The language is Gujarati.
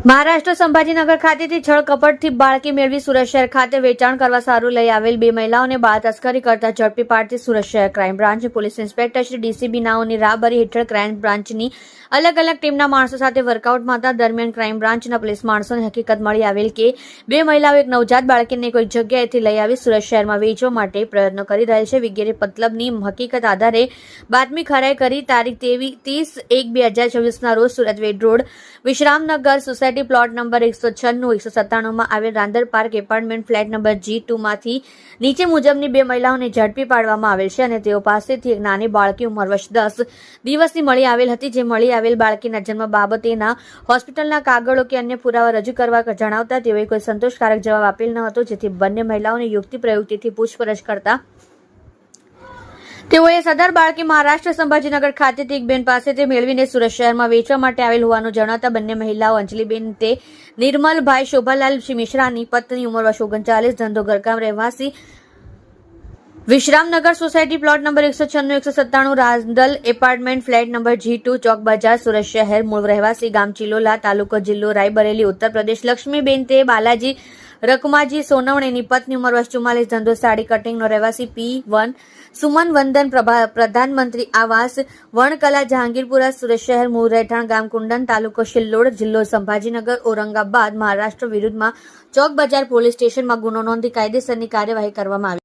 મહારાષ્ટ્ર સંભાજીનગર ખાતેથી છળ કપટથી બાળકી મેળવી સુરત શહેર ખાતે વેચાણ કરવા સારું લઈ આવેલ બે મહિલાઓને બાળ તસ્કરી કરતા ઝડપી પાડતી સુરત શહેર crime branch police inspector Shri DCB નાઓની રાહબરી હેઠળ ક્રાઇમ બ્રાન્ચની અલગ અલગ ટીમના માણસો સાથે વર્કઆઉટમાં હતા. દરમિયાન ક્રાઇમ બ્રાન્ચના પોલીસ માણસોને હકીકત મળી આવેલ કે બે મહિલાઓ એક નવજાત બાળકીને કોઈક જગ્યાએથી લઈ આવી સુરત શહેરમાં વેચવા માટે પ્રયત્નો કરી રહેલ છે. વગેરે મતલબની હકીકત આધારે બાતમી ખરાઈ કરી તારીખ 30/1/2024 રોજ Surat Ved road Vishramnagar society plot number 196-197 માં આવેલ Rander park apartment flat number G2 માંથી નીચે મુજબની બે મહિલાઓને ઝડપી પાડવામાં આવેલ છે અને તેઓ પાસેથી એક નાની બાળકી ઉંમર વર્ષ 10 દિવસની મળી આવેલ હતી. જે મળી આવેલ બાળકીના જન્મ બાબતેના હોસ્પિટલના કાગળો કે અન્ય પુરાવા રજૂ કરવા જણાવતા તેઓએ કોઈ સંતોષકારક જવાબ આપેલ ન હતો. જેથી બંને મહિલાઓને યુક્તિ પ્રયુક્તિથી પૂછપરછ કરતા તેઓએ સદર બાળકી મહારાષ્ટ્ર સંભાજીનગર ખાતેથી એક બેન પાસેથી મેળવીને સુરત શહેરમાં વેચવા માટે આવેલ હોવાનું જણાવતા બંને મહિલાઓ અંજલિબેન તે નિર્મલભાઈ શોભાલાલ મિશ્રાની પત્ની ઉંમર વર્ષ 39 ધંધો ઘરકામ રહેવાસી Vishramnagar society plot number 196-197 Randal apartment flat number G2 Chowk Bazaar Surat શહેર મૂળ રહેવાસી ગામ ચિલોલા તાલુકો જિલ્લો રાયબરેલી ઉત્તર પ્રદેશ લક્ષ્મીબેન તે બાલાજી રકમાજી સોનવણેની પત્ની ઉંમર વર્ષ 44 ધંધો સાડી કટિંગનો રહેવાસી P1 સુમન વંદન પ્રધાનમંત્રી આવાસ વણકલા જહાંગીરપુરા સુરત શહેર મૂળ રહેઠાણ ગામ કુંડન તાલુકો શિલ્લોડ જિલ્લો સંભાજીનગર ઔરંગાબાદ મહારાષ્ટ્ર વિરુદ્ધમાં ચોક બજાર પોલીસ સ્ટેશનમાં ગુનો નોંધી કાયદેસરની કાર્યવાહી કરવામાં આવી.